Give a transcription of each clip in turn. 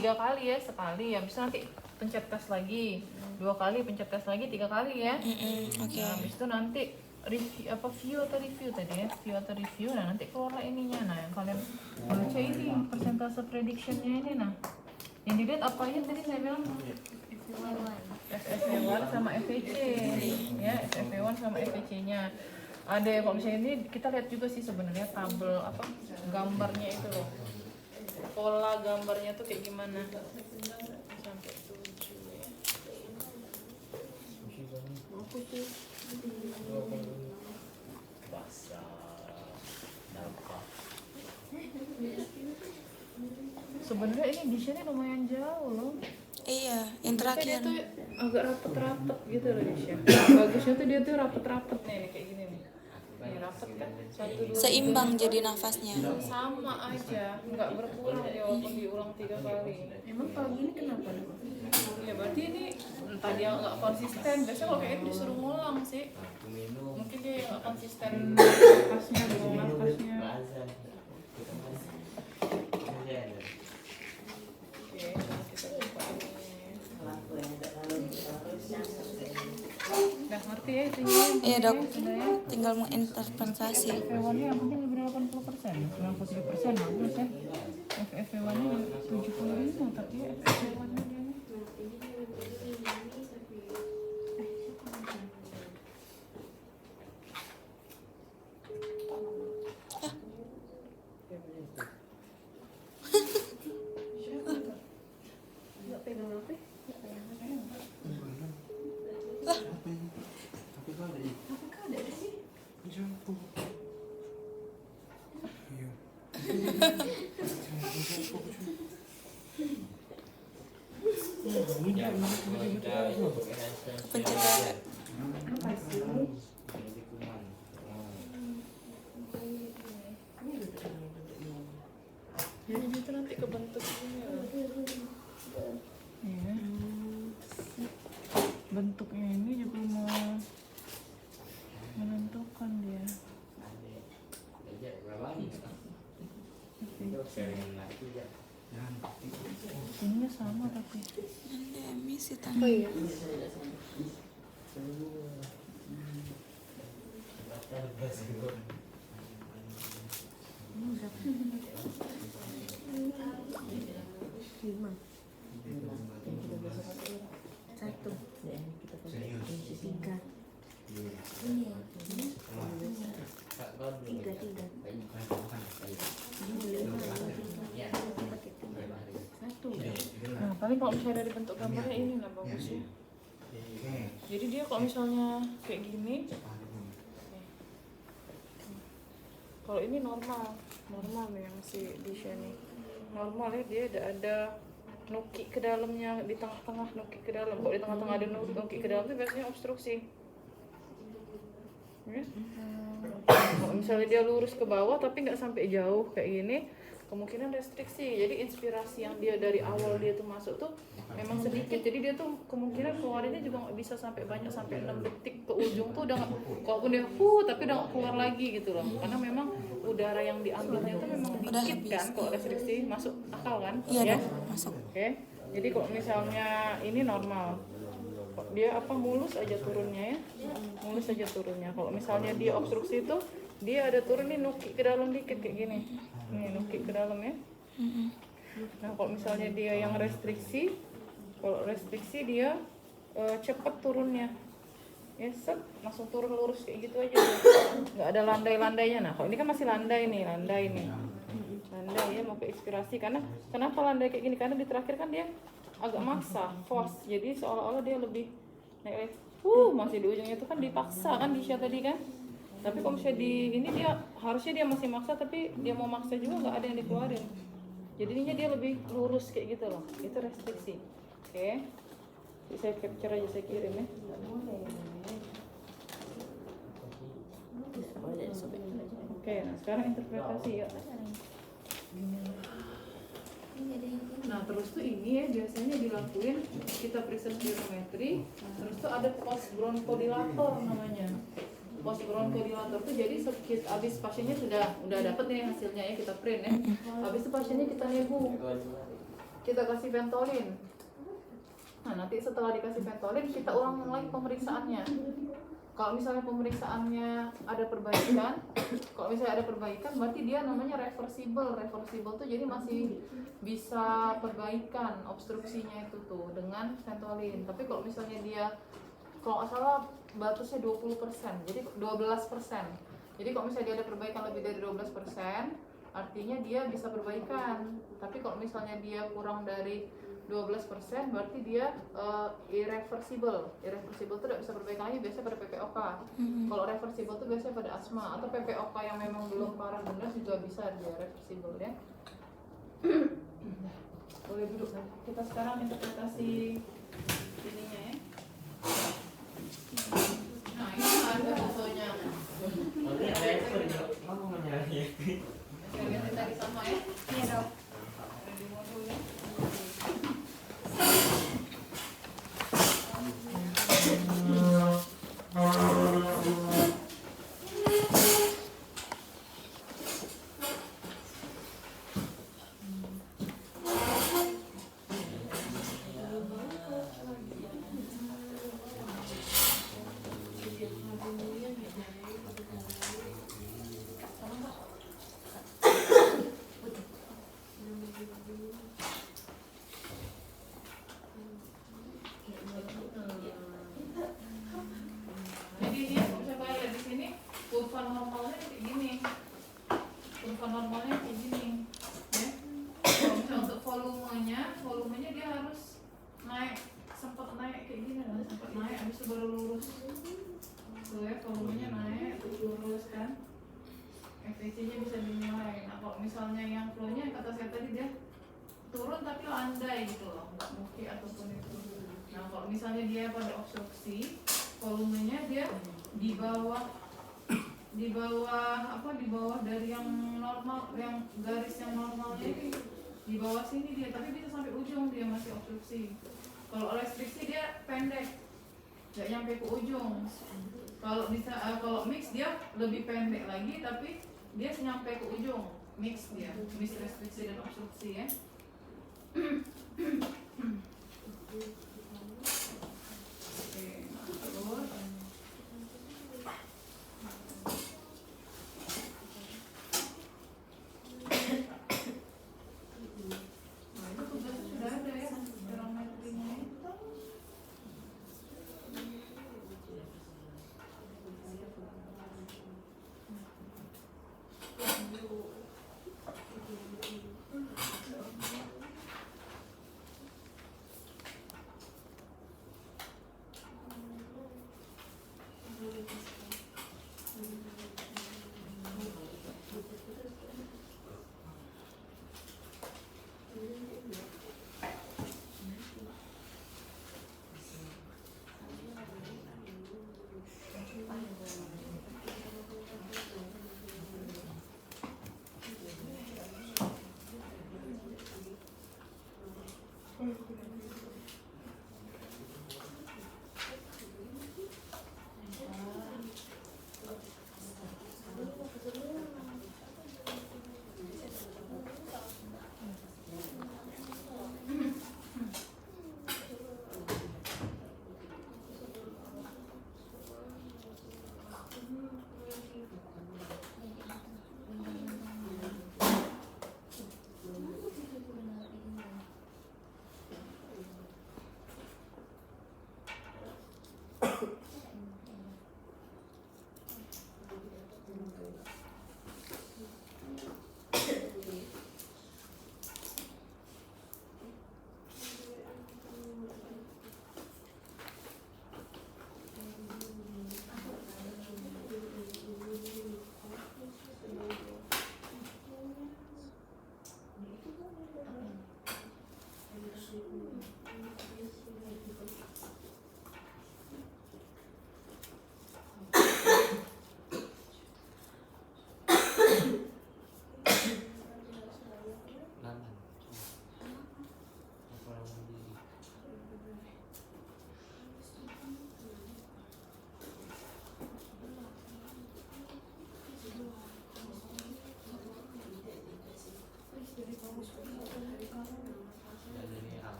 3 kali ya, sekali. Habis itu nanti pencet tes lagi. 2 kali, pencet tes lagi 3 kali ya. Oke. Nah, habis itu nanti view atau review tadi ya, view atau review. Nah, nanti keluarlah ininya. Nah, yang kalian baca ini persentase predictionnya ini. Nah, yang dilihat apa aja tadi saya bilang FFV1 sama FVC ya, FFV1 sama FVC-nya. Ada kalau misalnya ini kita lihat juga sih sebenarnya tabel apa gambarnya itu loh. Pola gambarnya tuh kayak gimana. Sampai 7 ya. Sebenarnya ini di sini lumayan jauh loh. Iya, yang Dia terakhir. tuh agak rapet-rapet gitu loh Disha. Bagusnya tuh dia tuh rapet-rapet nih kayak gini nih. Nih rapet kan. 1 2 Seimbang jadi nafasnya. sama aja, nggak berkurang ya walaupun diulang 3 kali. Emang pagi ini kenapa? Ya berarti ini entah dia nggak konsisten. Biasanya kalau kayak ini disuruh ngulang sih. Mungkin dia nggak konsisten nafasnya, nafasnya. Oke, kita coba ini. Udah ngerti ya itu ya? Iya dok, Sudah ya? tinggal menginterpretasi. FFV1-nya yang penting lebih dari 80%, 93% bagus ya. FFV1-nya 75 tapi ya FFV1-nya dia nih. Nggak pegang apa? Apakah ada di sini? Pencegah. Apa sih? Jadi itu nanti kebentuk ini ya. Iya. Bentuknya ini juga mau menentukan dia. Ininya sama tapi. Ada emisi Oh tangan. iya. Lima. Satu. Tiga. Tiga. Satu. Nah, paling kalau misalnya dari bentuk gambarnya ini lah bagusnya. Jadi dia kalau misalnya kayak gini, kalau ini normal yang si Disha nih. Normal ya, dia ada nuki ke dalamnya, di tengah-tengah nuki ke dalam. Kalau di tengah-tengah ada nuki ke dalam itu biasanya obstruksi. Ya? Kalau misalnya dia lurus ke bawah tapi nggak sampai jauh kayak gini, kemungkinan restriksi. Jadi inspirasi yang dia dari awal dia tuh masuk tuh memang sedikit. Jadi dia tuh kemungkinan keluarinnya juga nggak bisa sampai banyak, sampai 6 detik ke ujung tuh udah nggak, kalaupun dia tapi udah nggak keluar lagi gitu loh. Karena memang udara yang diambilnya itu memang Udah dikit habis. kan. Kalau restriksi masuk akal kan? Iya Ya? dok, masuk. Oke. Jadi kalau misalnya ini normal, dia apa mulus aja turunnya ya, mulus aja turunnya. Kalau misalnya dia obstruksi itu dia ada turun nih nuki ke dalam dikit kayak gini, nih nuki ke dalam ya. Nah kalau misalnya dia yang restriksi, kalau restriksi dia cepet turunnya, ya set langsung turun lurus kayak gitu aja, nggak ada landai-landainya. Nah kalau ini kan masih landai nih, landai ya mau ke inspirasi. Karena kenapa landai kayak gini? Karena di terakhir kan dia agak maksa, force. Jadi seolah-olah dia lebih naik, masih di ujungnya itu kan dipaksa kan Disha tadi kan. Tapi kalau misalnya di ini dia harusnya dia masih maksa, tapi dia mau maksa juga nggak ada yang dikeluarin. Jadinya dia lebih lurus kayak gitu loh. Itu restriksi. Oke. Jadi saya capture aja, saya kirim ya. Oke, nah sekarang interpretasi ya. Nah terus tuh ini ya biasanya dilakuin, kita periksa spirometri, terus tuh ada post bronchodilator namanya. Post bronchodilator tuh jadi abis pasiennya udah dapet nih hasilnya ya, kita print ya. Abis itu pasiennya kita nebu. kita kasih Ventolin. Nah, nanti setelah dikasih Ventolin, kita ulang lagi pemeriksaannya. Kalau misalnya pemeriksaannya ada perbaikan, berarti dia namanya reversible. Reversible tuh jadi masih bisa perbaikan obstruksinya itu tuh dengan Ventolin. Tapi kalau misalnya dia, kalau nggak salah batasnya 20%, jadi 12%. Jadi kalau misalnya dia ada perbaikan lebih dari 12%, artinya dia bisa perbaikan. Tapi kalau misalnya dia kurang dari 12%, berarti dia irreversible. Irreversible itu tidak bisa perbaikan lagi, biasanya pada PPOK. Kalau reversible itu biasanya pada asma atau PPOK yang memang belum parah benar juga bisa dia reversible ya. Boleh duduk. Kita sekarang interpretasi ininya ya. Nah, ini ada fotonya. Saya ganti tadi sama ya. Iya dok. Ada di modul ya. Jadi dia bisa lihat di sini kurva normalnya kayak gini. Kurva normalnya kayak gini. Ya. Kalau misalnya untuk volumenya dia harus naik, sempat naik kayak gini kan, sempat naik habis itu baru lurus. Tuh ya, volumenya naik terus lurus kan. FTC-nya bisa dinilai. Nah, kalau misalnya yang flow-nya kata saya tadi dia turun tapi landai gitu loh, nggak muki ataupun itu. Nah, kalau misalnya dia pada obstruksi, volumenya dia di bawah dari yang normal, yang garis yang normalnya ini di bawah sini dia, tapi bisa sampai ujung dia masih obstruksi. Kalau restriksi dia pendek, nggak nyampe ke ujung. Kalau bisa kalau mix dia lebih pendek lagi, tapi dia nyampe ke ujung. Mix dia, mix restriksi dan obstruksi ya. Oke, terus itu tugasnya sudah ada ya, spirometrinya itu.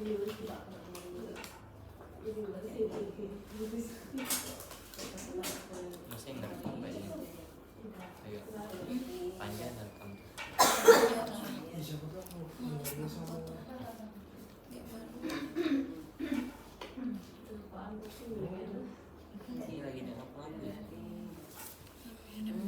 Masih nggak rekam Mbak ini? Ayo, panjang dan rekam. Ini lagi nengok lampu ya.